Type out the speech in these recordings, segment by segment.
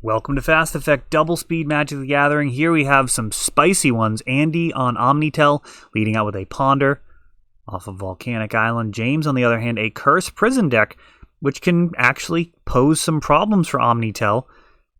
Welcome to Fast Effect Double Speed Magic the Gathering. Here we have some spicy ones. Andy on Omnitell, leading out with a Ponder off of Volcanic Island. James, on the other hand, a Curse Prison deck, which can actually pose some problems for Omnitell.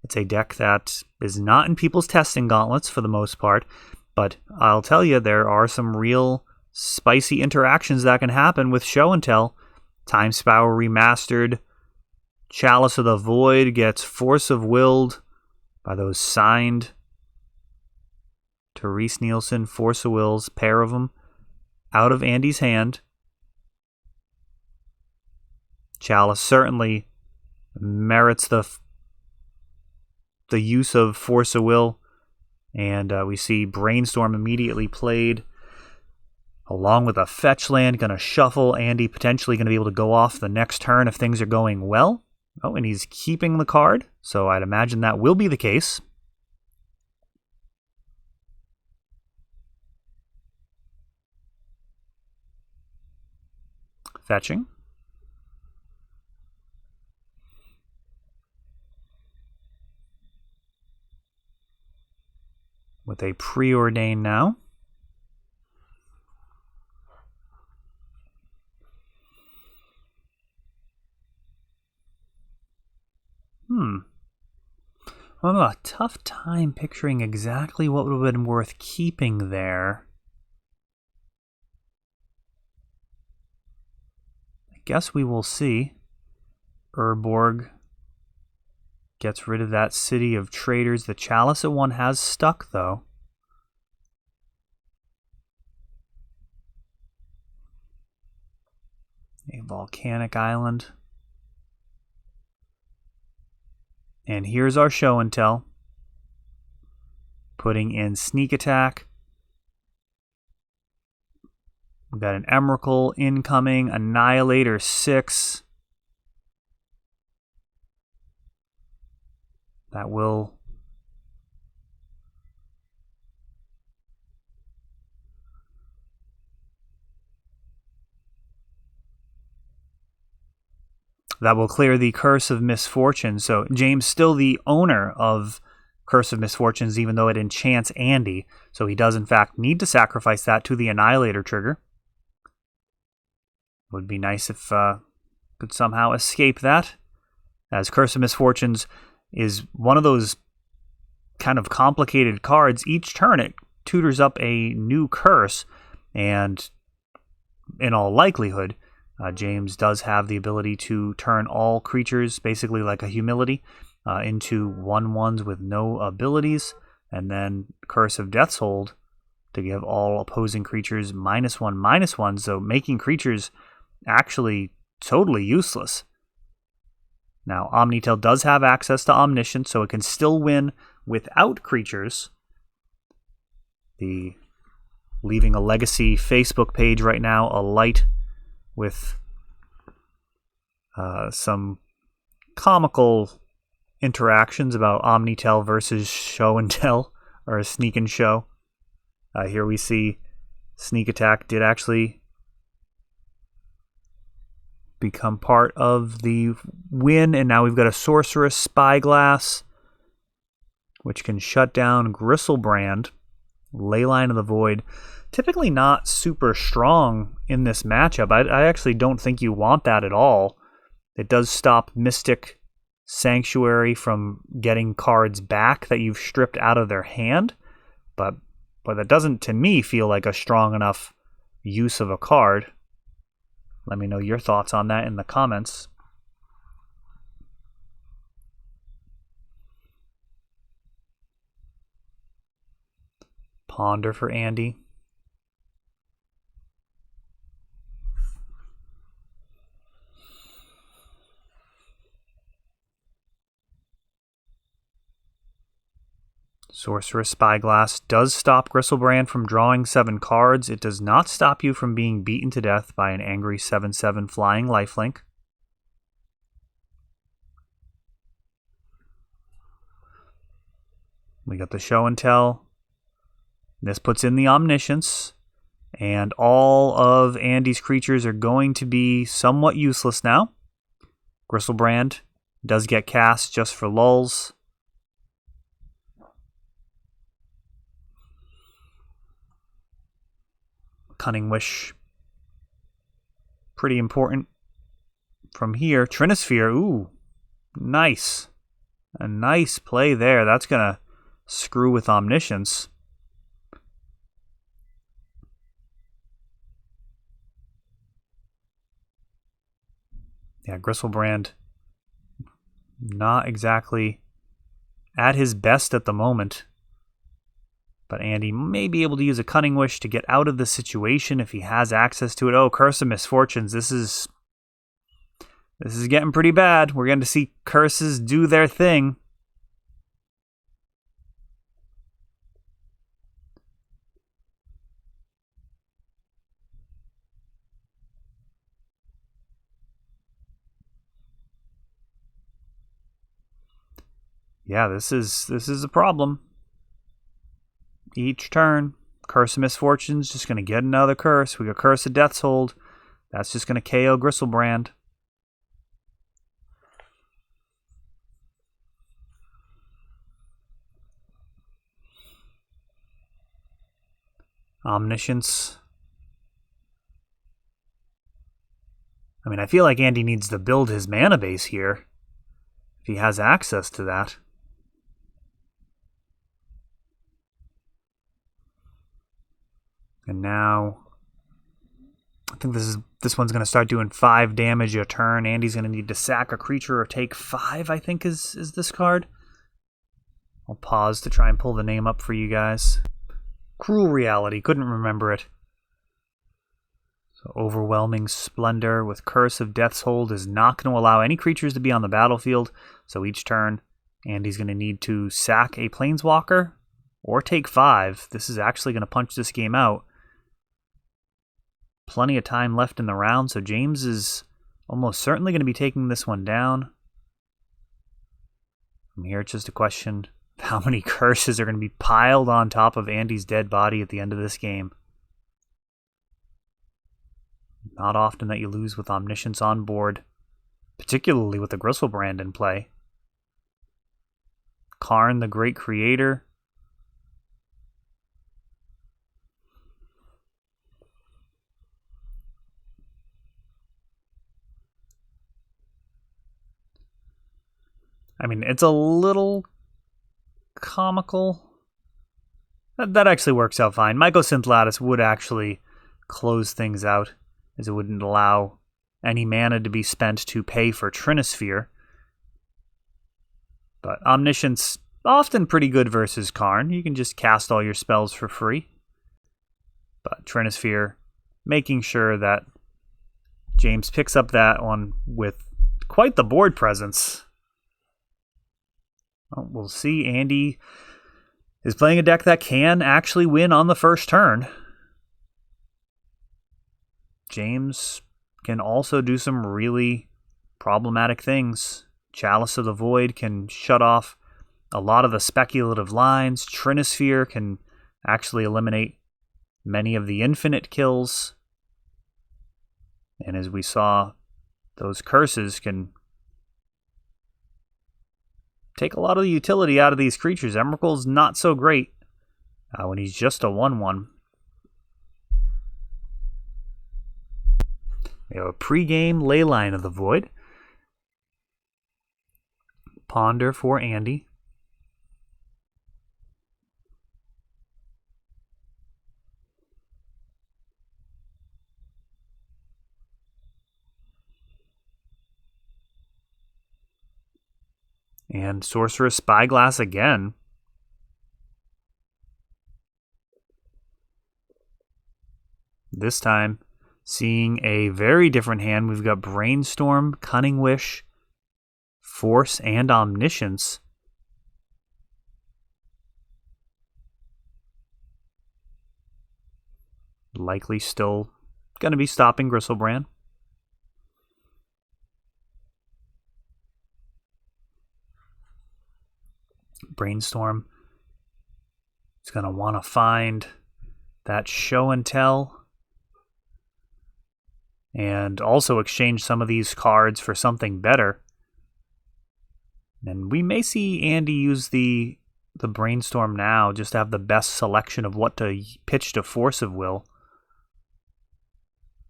It's a deck that is not in people's testing gauntlets for the most part, but I'll tell you, there are some real spicy interactions that can happen with Show and Tell. Time Spower Remastered. Chalice of the Void gets Force of Willed by those signed. Therese Nielsen, Force of Wills, pair of them, out of Andy's hand. Chalice certainly merits the use of Force of Will, and we see Brainstorm immediately played, along with a fetch land, going to shuffle. Andy potentially going to be able to go off the next turn if things are going well. Oh, and he's keeping the card, so I'd imagine that will be the case. Fetching. With a preordain now. I'm having a tough time picturing exactly what would have been worth keeping there. I guess we will see. Urborg gets rid of that City of Traders. The Chalice at 1 has stuck, though. A Volcanic Island. And here's our Show and Tell. Putting in Sneak Attack. We've got an Emrakul incoming. Annihilator 6. That will... clear the Curse of Misfortune. So James still the owner of Curse of Misfortunes, even though it enchants Andy. So he does in fact need to sacrifice that to the Annihilator trigger. Would be nice if could somehow escape that, as Curse of Misfortunes is one of those kind of complicated cards. Each turn it tutors up a new curse, and in all likelihood, James does have the ability to turn all creatures, basically like a Humility, into 1/1s with no abilities, and then Curse of Death's Hold to give all opposing creatures -1/-1, so making creatures actually totally useless. Now, Omnitell does have access to Omniscience, so it can still win without creatures. The Leaving a Legacy Facebook page right now alight with some comical interactions about Omnitell versus Show and Tell, or Sneak and Show. Here we see Sneak Attack did actually become part of the win, and now we've got a Sorceress Spyglass, which can shut down Gristlebrand. Leyline of the Void, typically not super strong in this matchup. I actually don't think you want that at all. It does stop Mystic Sanctuary from getting cards back that you've stripped out of their hand, but that doesn't, to me, feel like a strong enough use of a card. Let me know your thoughts on that in the comments. Ponder for Andy. Sorceress Spyglass does stop Gristlebrand from drawing 7 cards. It does not stop you from being beaten to death by an angry 7/7 flying lifelink. We got the Show and Tell. This puts in the Omniscience, and all of Andy's creatures are going to be somewhat useless now. Gristlebrand does get cast just for lulz. Cunning Wish. Pretty important. From here, Trinisphere. Ooh, nice. A nice play there. That's going to screw with Omniscience. Yeah, Gristlebrand not exactly at his best at the moment. But Andy may be able to use a Cunning Wish to get out of the situation if he has access to it. Oh, Curse of Misfortunes. This is getting pretty bad. We're going to see curses do their thing. Yeah, this is a problem. Each turn, Curse of Misfortune's just going to get another curse. We got Curse of Death's Hold. That's just going to KO Gristlebrand. Omniscience. I mean, I feel like Andy needs to build his mana base here if he has access to that. And now, I think this one's going to start doing 5 damage a turn. Andy's going to need to sack a creature or take 5, I think is this card. I'll pause to try and pull the name up for you guys. Cruel Reality, couldn't remember it. So Overwhelming Splendor with Curse of Death's Hold is not going to allow any creatures to be on the battlefield. So each turn, Andy's going to need to sack a Planeswalker or take 5. This is actually going to punch this game out. Plenty of time left in the round, so James is almost certainly going to be taking this one down. From here, it's just a question of how many curses are going to be piled on top of Andy's dead body at the end of this game. Not often that you lose with Omniscience on board, particularly with the Gristlebrand in play. Karn, the Great Creator. I mean, it's a little comical. That actually works out fine. Mycosynth Lattice would actually close things out, as it wouldn't allow any mana to be spent to pay for Trinisphere. But Omniscience, often pretty good versus Karn. You can just cast all your spells for free. But Trinisphere, making sure that James picks up that one with quite the board presence. Well, we'll see. Andy is playing a deck that can actually win on the first turn. James can also do some really problematic things. Chalice of the Void can shut off a lot of the speculative lines. Trinisphere can actually eliminate many of the infinite kills. And as we saw, those curses can take a lot of the utility out of these creatures. Emrakul's not so great when he's just a 1/1. We have a pre-game Leyline of the Void. Ponder for Andy. And Sorceress Spyglass again. This time, seeing a very different hand. We've got Brainstorm, Cunning Wish, Force, and Omniscience. Likely still going to be stopping Gristlebrand. Brainstorm is going to want to find that show and tell and also exchange some of these cards for something better. And we may see Andy use the Brainstorm now just to have the best selection of what to pitch to Force of Will.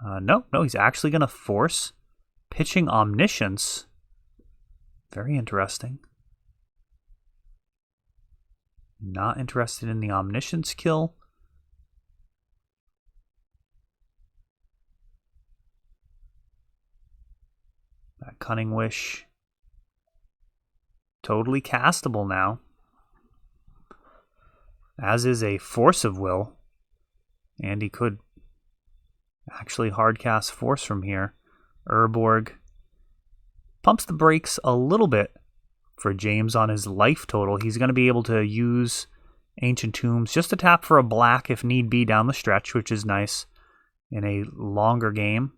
No, he's actually going to force pitching Omniscience. Very interesting. Not interested in the Omniscience kill. That Cunning Wish. Totally castable now. As is a Force of Will. And he could actually hardcast Force from here. Urborg pumps the brakes a little bit for James on his life total. He's going to be able to use Ancient Tombs just to tap for a black if need be down the stretch, which is nice in a longer game.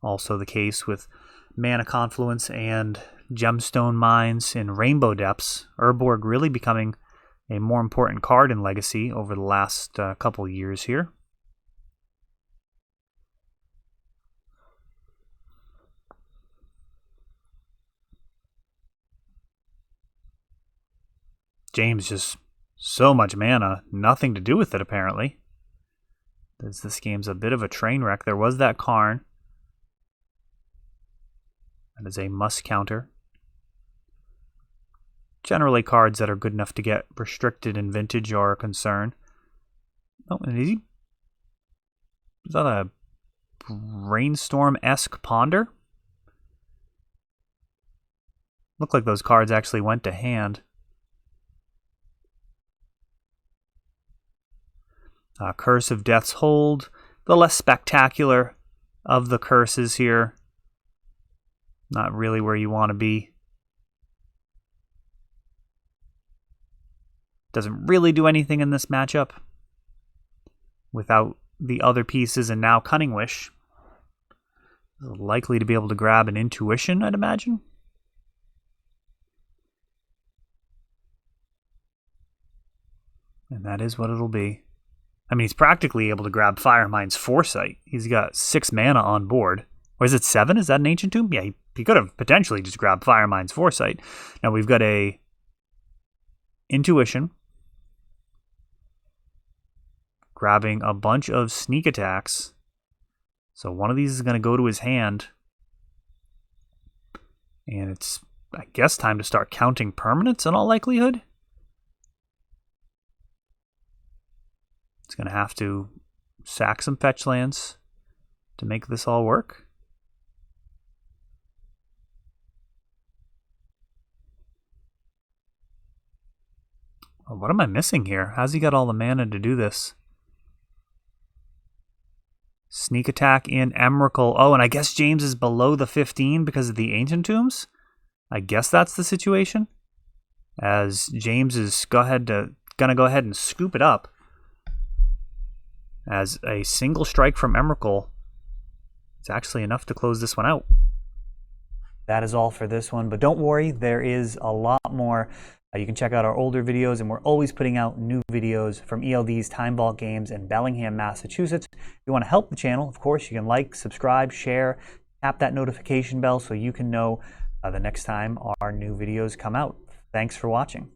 Also the case with Mana Confluence and Gemstone Mines in Rainbow Depths. Urborg really becoming a more important card in Legacy over the last couple years here. James just so much mana, nothing to do with it apparently. This game's a bit of a train wreck. There was that Karn. That is a must counter. Generally cards that are good enough to get restricted in Vintage are a concern. Oh, and is that a Brainstorm-esque Ponder? Looked like those cards actually went to hand. Curse of Death's Hold, the less spectacular of the curses here. Not really where you want to be. Doesn't really do anything in this matchup without the other pieces, and now Cunning Wish. Likely to be able to grab an Intuition, I'd imagine. And that is what it'll be. I mean, he's practically able to grab Firemind's Foresight. He's got 6 mana on board. Or is it 7? Is that an Ancient Tomb? Yeah, he could have potentially just grabbed Firemind's Foresight. Now we've got a Intuition. Grabbing a bunch of sneak attacks. So one of these is going to go to his hand. And it's, I guess, time to start counting permanents in all likelihood. It's going to have to sack some fetch lands to make this all work. Oh, what am I missing here? How's he got all the mana to do this? Sneak attack in Emrakul. Oh, and I guess James is below the 15 because of the Ancient Tombs? I guess that's the situation. As James is going to go ahead and scoop it up. As a single strike from Emrakul, it's actually enough to close this one out. That is all for this one, but don't worry, there is a lot more. You can check out our older videos, and we're always putting out new videos from ELD's Time Vault games in Bellingham, Massachusetts. If you want to help the channel, of course, you can like, subscribe, share, tap that notification bell so you can know the next time our new videos come out. Thanks for watching.